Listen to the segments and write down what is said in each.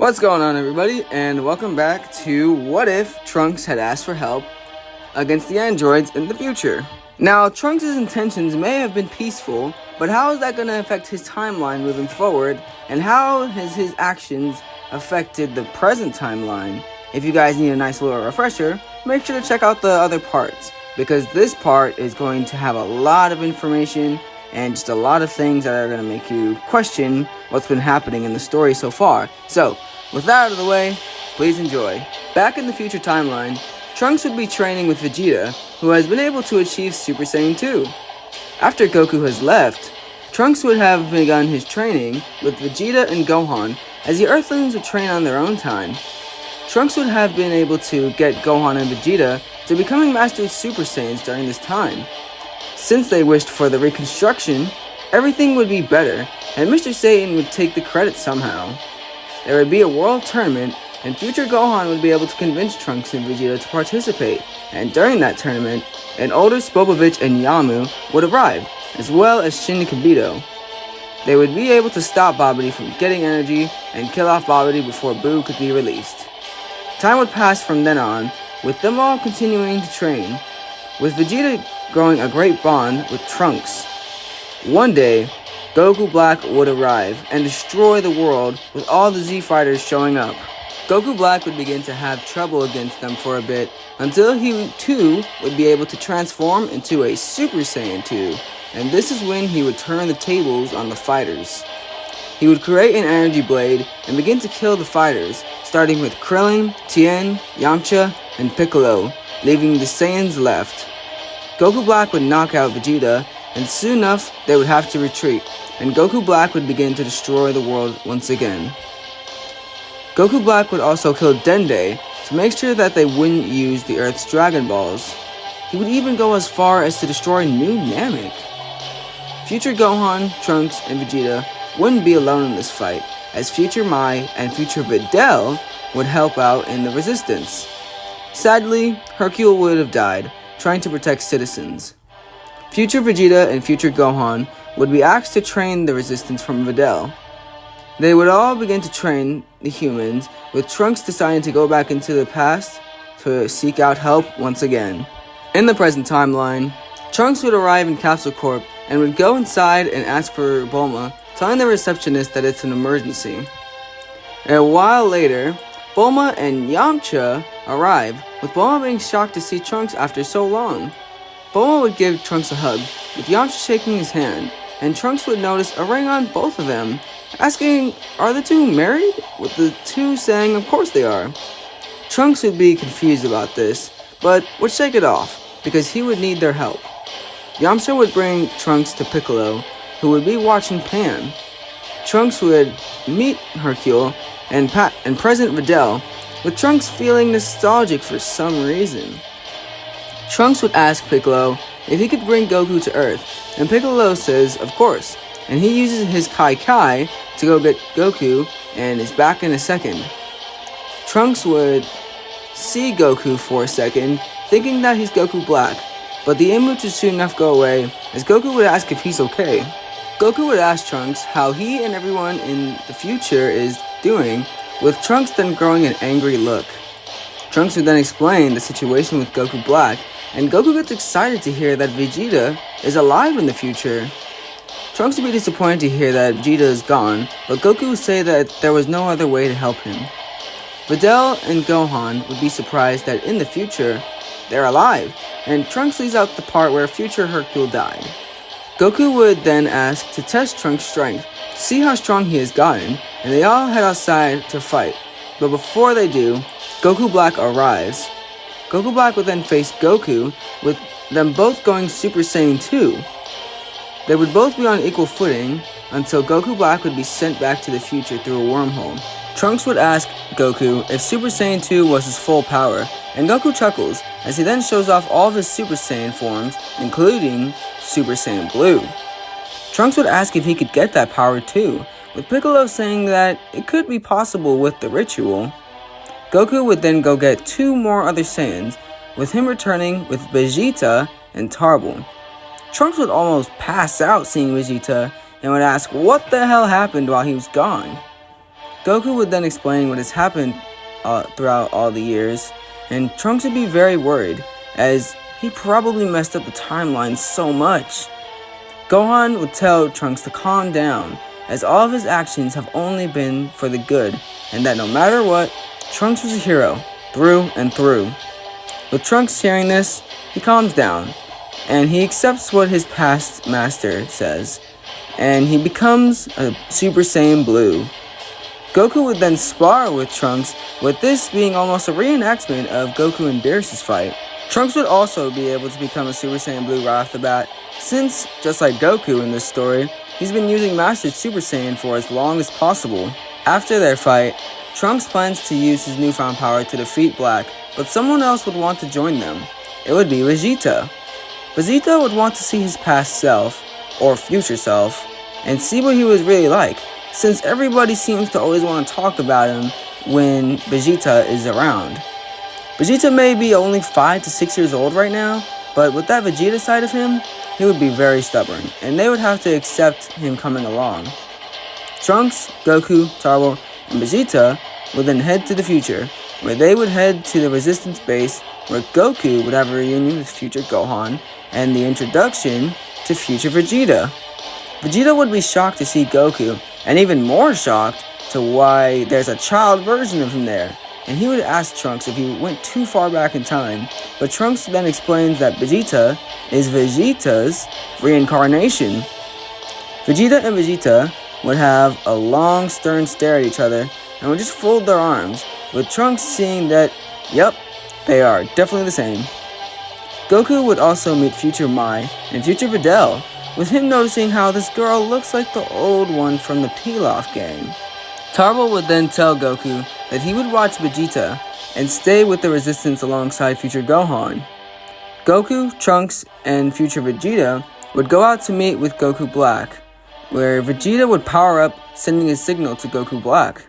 What's going on, everybody, and welcome back to What If Trunks Had Asked for Help Against the Androids in the Future. Now, Trunks' intentions may have been peaceful, but how is that going to affect his timeline moving forward, and how has his actions affected the present timeline? If you guys need a nice little refresher, make sure to check out the other parts, because this part is going to have a lot of information and just a lot of things that are going to make you question what's been happening in the story so far. So, with that out of the way, please enjoy. Back in the future timeline, Trunks would be training with Vegeta, who has been able to achieve Super Saiyan 2. After Goku has left, Trunks would have begun his training with Vegeta and Gohan, as the Earthlings would train on their own time. Trunks would have been able to get Gohan and Vegeta to becoming Master Super Saiyans during this time. Since they wished for the reconstruction, everything would be better, and Mr. Satan would take the credit somehow. There would be a world tournament, and future Gohan would be able to convince Trunks and Vegeta to participate, and during that tournament, an older Spopovich and Yamu would arrive, as well as Shin Kibito. They would be able to stop Babidi from getting energy and kill off Babidi before Boo could be released. Time would pass from then on, with them all continuing to train, with Vegeta growing a great bond with Trunks. One day, Goku Black would arrive and destroy the world with all the Z Fighters showing up. Goku Black would begin to have trouble against them for a bit until he too would be able to transform into a Super Saiyan 2, and this is when he would turn the tables on the fighters. He would create an energy blade and begin to kill the fighters, starting with Krillin, Tien, Yamcha, and Piccolo, leaving the Saiyans left. Goku Black would knock out Vegeta, and soon enough they would have to retreat, and Goku Black would begin to destroy the world once again. Goku Black would also kill Dende to make sure that they wouldn't use the Earth's Dragon Balls. He would even go as far as to destroy New Namek. Future Gohan, Trunks, and Vegeta wouldn't be alone in this fight, as Future Mai and Future Videl would help out in the resistance. Sadly, Hercule would have died, trying to protect citizens. Future Vegeta and Future Gohan would be asked to train the resistance from Videl. They would all begin to train the humans, with Trunks deciding to go back into the past to seek out help once again. In the present timeline, Trunks would arrive in Capsule Corp and would go inside and ask for Bulma, telling the receptionist that it's an emergency. A while later, Bulma and Yamcha arrive, with Bulma being shocked to see Trunks after so long. Bulma would give Trunks a hug, with Yamcha shaking his hand, and Trunks would notice a ring on both of them, asking, "Are the two married?" with the two saying, "Of course they are." Trunks would be confused about this, but would shake it off, because he would need their help. Yamcha would bring Trunks to Piccolo, who would be watching Pan. Trunks would meet Hercule and present Videl, with Trunks feeling nostalgic for some reason. Trunks would ask Piccolo if he could bring Goku to Earth, and Piccolo says of course, and he uses his Kai to go get Goku and is back in a second. Trunks would see Goku for a second, thinking that he's Goku Black, but the image would soon enough go away, as Goku would ask if he's okay. Goku would ask Trunks how he and everyone in the future is doing, with Trunks then growing an angry look. Trunks would then explain the situation with Goku Black, and Goku gets excited to hear that Vegeta is alive in the future. Trunks would be disappointed to hear that Vegeta is gone, but Goku would say that there was no other way to help him. Videl and Gohan would be surprised that in the future, they're alive, and Trunks leaves out the part where future Hercule died. Goku would then ask to test Trunks' strength, to see how strong he has gotten, and they all head outside to fight. But before they do, Goku Black arrives. Goku Black would then face Goku, with them both going Super Saiyan 2. They would both be on equal footing, until Goku Black would be sent back to the future through a wormhole. Trunks would ask Goku if Super Saiyan 2 was his full power, and Goku chuckles, as he then shows off all of his Super Saiyan forms, including Super Saiyan Blue. Trunks would ask if he could get that power too, with Piccolo saying that it could be possible with the ritual. Goku would then go get two more other Saiyans, with him returning with Vegeta and Tarble. Trunks would almost pass out seeing Vegeta and would ask what the hell happened while he was gone. Goku would then explain what has happened throughout all the years, and Trunks would be very worried, as he probably messed up the timeline so much. Gohan would tell Trunks to calm down, as all of his actions have only been for the good, and that no matter what, Trunks was a hero, through and through. With Trunks hearing this, he calms down, and he accepts what his past master says, and he becomes a Super Saiyan Blue. Goku would then spar with Trunks, with this being almost a reenactment of Goku and Beerus' fight. Trunks would also be able to become a Super Saiyan Blue right off the bat, since, just like Goku in this story, he's been using Master Super Saiyan for as long as possible. After their fight, Trunks plans to use his newfound power to defeat Black, but someone else would want to join them. It would be Vegeta. Vegeta would want to see his past self, or future self, and see what he was really like, since everybody seems to always want to talk about him when Vegeta is around. Vegeta may be only 5 to 6 years old right now, but with that Vegeta side of him, he would be very stubborn, and they would have to accept him coming along. Trunks, Goku, Turbo, and Vegeta would then head to the future, where they would head to the Resistance base, where Goku would have a reunion with future Gohan, and the introduction to future Vegeta. Vegeta would be shocked to see Goku, and even more shocked to why there's a child version of him there, and he would ask Trunks if he went too far back in time, but Trunks then explains that Vegeta is Vegeta's reincarnation. Vegeta and Vegeta would have a long stern stare at each other and would just fold their arms, with Trunks seeing that, yep, they are definitely the same. Goku would also meet future Mai and future Videl, with him noticing how this girl looks like the old one from the Pilaf gang. Turbo would then tell Goku that he would watch Vegeta and stay with the Resistance alongside future Gohan. Goku, Trunks, and future Vegeta would go out to meet with Goku Black, where Vegeta would power up, sending a signal to Goku Black.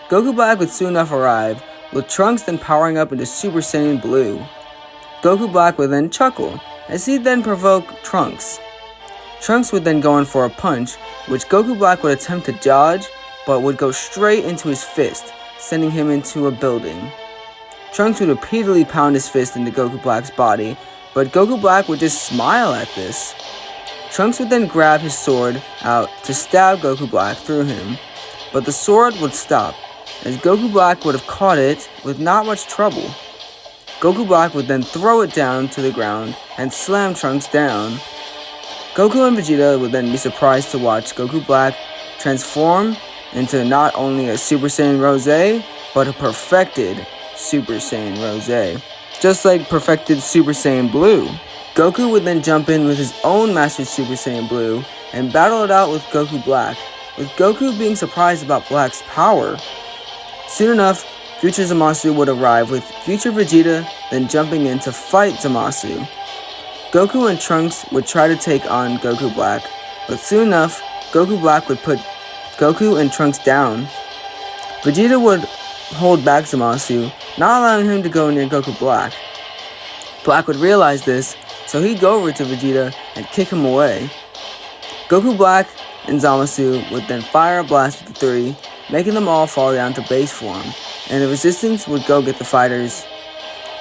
Goku Black would soon enough arrive, with Trunks then powering up into Super Saiyan Blue. Goku Black would then chuckle, as he'd then provoke Trunks. Trunks would then go in for a punch, which Goku Black would attempt to dodge, but would go straight into his fist, sending him into a building. Trunks would repeatedly pound his fist into Goku Black's body, but Goku Black would just smile at this. Trunks would then grab his sword out to stab Goku Black through him, but the sword would stop, as Goku Black would have caught it with not much trouble. Goku Black would then throw it down to the ground and slam Trunks down. Goku and Vegeta would then be surprised to watch Goku Black transform into not only a Super Saiyan Rose, but a perfected Super Saiyan Rose, just like perfected Super Saiyan Blue. Goku would then jump in with his own Master Super Saiyan Blue and battle it out with Goku Black, with Goku being surprised about Black's power. Soon enough, future Zamasu would arrive, with future Vegeta then jumping in to fight Zamasu. Goku and Trunks would try to take on Goku Black, but soon enough, Goku Black would put Goku and Trunks down. Vegeta would hold back Zamasu, not allowing him to go near Goku Black. Black would realize this, so he'd go over to Vegeta and kick him away. Goku Black and Zamasu would then fire a blast at the three, making them all fall down to base form, and the Resistance would go get the fighters.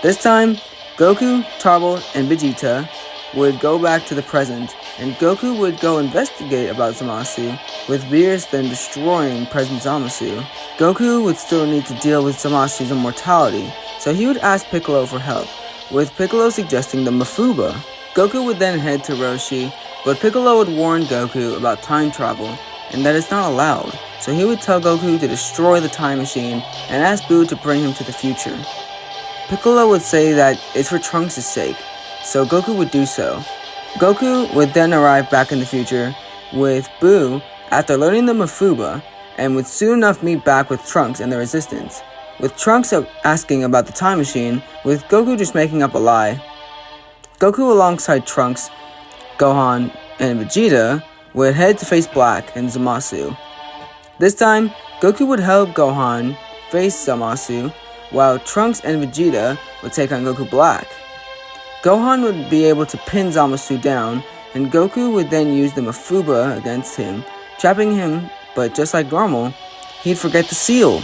This time, Goku, Turbo, and Vegeta would go back to the present, and Goku would go investigate about Zamasu, with Beerus then destroying present Zamasu. Goku would still need to deal with Zamasu's immortality, so he would ask Piccolo for help, with Piccolo suggesting the Mafuba. Goku would then head to Roshi, but Piccolo would warn Goku about time travel, and that it's not allowed, so he would tell Goku to destroy the time machine and ask Buu to bring him to the future. Piccolo would say that it's for Trunks' sake, so Goku would do so. Goku would then arrive back in the future with Buu after learning the Mafuba, and would soon enough meet back with Trunks and the Resistance, with Trunks asking about the time machine, with Goku just making up a lie. Goku alongside Trunks, Gohan, and Vegeta would head to face Black and Zamasu. This time, Goku would help Gohan face Zamasu, while Trunks and Vegeta would take on Goku Black. Gohan would be able to pin Zamasu down, and Goku would then use the Mafuba against him, trapping him, but just like normal, he'd forget the seal.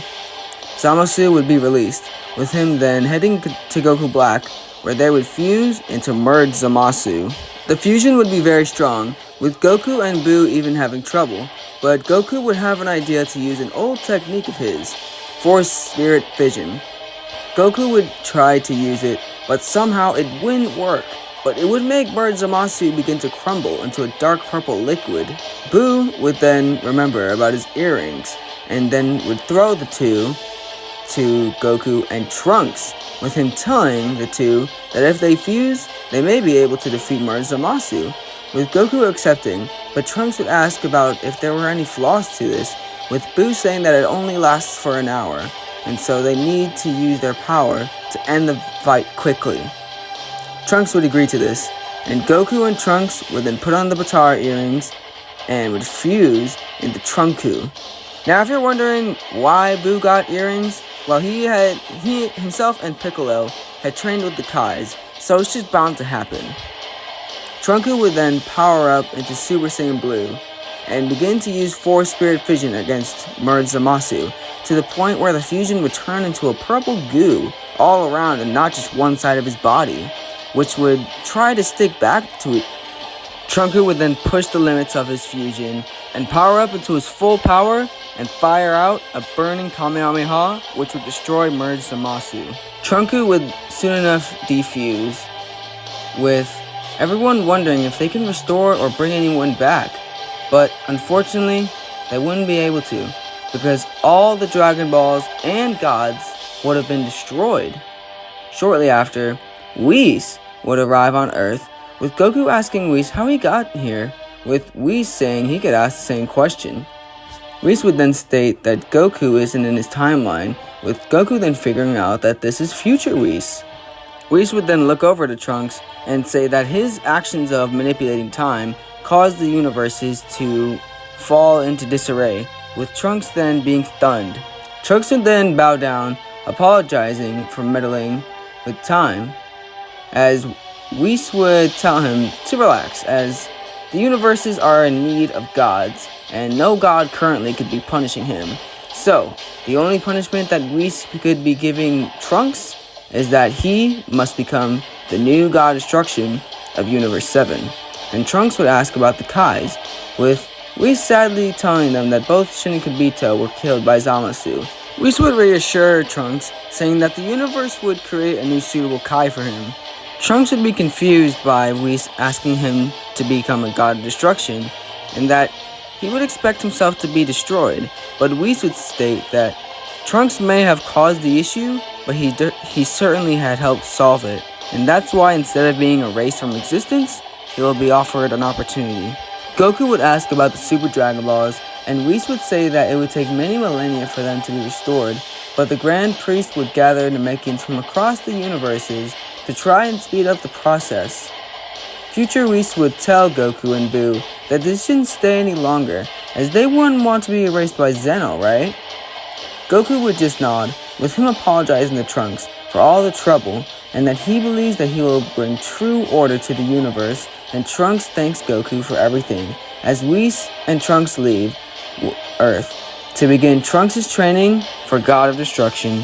Zamasu would be released, with him then heading to Goku Black, where they would fuse into merged Zamasu. The fusion would be very strong, with Goku and Buu even having trouble, but Goku would have an idea to use an old technique of his, Force Spirit Fission. Goku would try to use it, but somehow it wouldn't work, but it would make merged Zamasu begin to crumble into a dark purple liquid. Buu would then remember about his earrings, and then would throw the two to Goku and Trunks, with him telling the two that if they fuse, they may be able to defeat merged Zamasu, with Goku accepting, but Trunks would ask about if there were any flaws to this, with Buu saying that it only lasts for an hour, and so they need to use their power to end the fight quickly. Trunks would agree to this, and Goku and Trunks would then put on the Batara earrings and would fuse into Trunku. Now if you're wondering why Buu got earrings, well he himself and Piccolo had trained with the Kais, so it's just bound to happen. Trunku would then power up into Super Saiyan Blue and begin to use Force Spirit Fission against merged Zamasu, to the point where the fusion would turn into a purple goo all around and not just one side of his body, which would try to stick back to it. Trunku would then push the limits of his fusion and power up into his full power and fire out a burning Kamehameha, which would destroy merged Zamasu. Trunku would soon enough defuse, with everyone wondering if they can restore or bring anyone back, but unfortunately they wouldn't be able to, because all the Dragon Balls and gods would have been destroyed. Shortly after, Whis would arrive on Earth, with Goku asking Whis how he got here, with Whis saying he could ask the same question. Whis would then state that Goku isn't in his timeline, with Goku then figuring out that this is future Whis. Whis would then look over to Trunks and say that his actions of manipulating time caused the universes to fall into disarray, with Trunks then being stunned. Trunks would then bow down, apologizing for meddling with time, as Whis would tell him to relax, as the universes are in need of gods, and no god currently could be punishing him. So, the only punishment that Whis could be giving Trunks is that he must become the new god destruction of Universe 7. And Trunks would ask about the Kais, with Whis sadly telling them that both Shin and Kibito were killed by Zamasu. Whis would reassure Trunks, saying that the universe would create a new suitable Kai for him. Trunks would be confused by Whis asking him to become a god of destruction, and that he would expect himself to be destroyed, but Whis would state that Trunks may have caused the issue, but he certainly had helped solve it, and that's why instead of being erased from existence, he will be offered an opportunity. Goku would ask about the Super Dragon Balls, and Whis would say that it would take many millennia for them to be restored, but the Grand Priest would gather Namekians from across the universes to try and speed up the process. Future Whis would tell Goku and Buu that this shouldn't stay any longer, as they wouldn't want to be erased by Zeno, right? Goku would just nod, with him apologizing to Trunks for all the trouble, and that he believes that he will bring true order to the universe, and Trunks thanks Goku for everything, as Whis and Trunks leave Earth to begin Trunks' training for God of Destruction.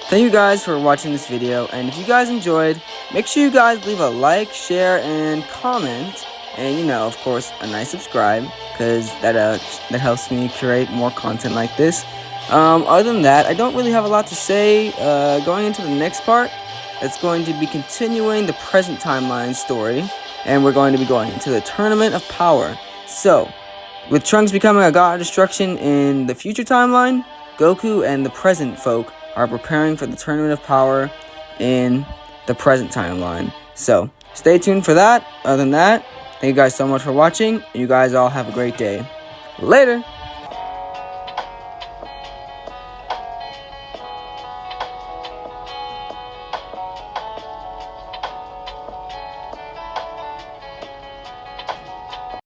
Thank you guys for watching this video, and if you guys enjoyed, make sure you guys leave a like, share, and comment, and of course, a nice subscribe, because that helps me create more content like this. Other than that, I don't really have a lot to say. Going into the next part, it's going to be continuing the present timeline story, and we're going to be going into the Tournament of Power. So, with Trunks becoming a god of destruction in the future timeline, Goku and the present folk are preparing for the Tournament of Power in the present timeline. So, stay tuned for that. Other than that, thank you guys so much for watching. You guys all have a great day. Later!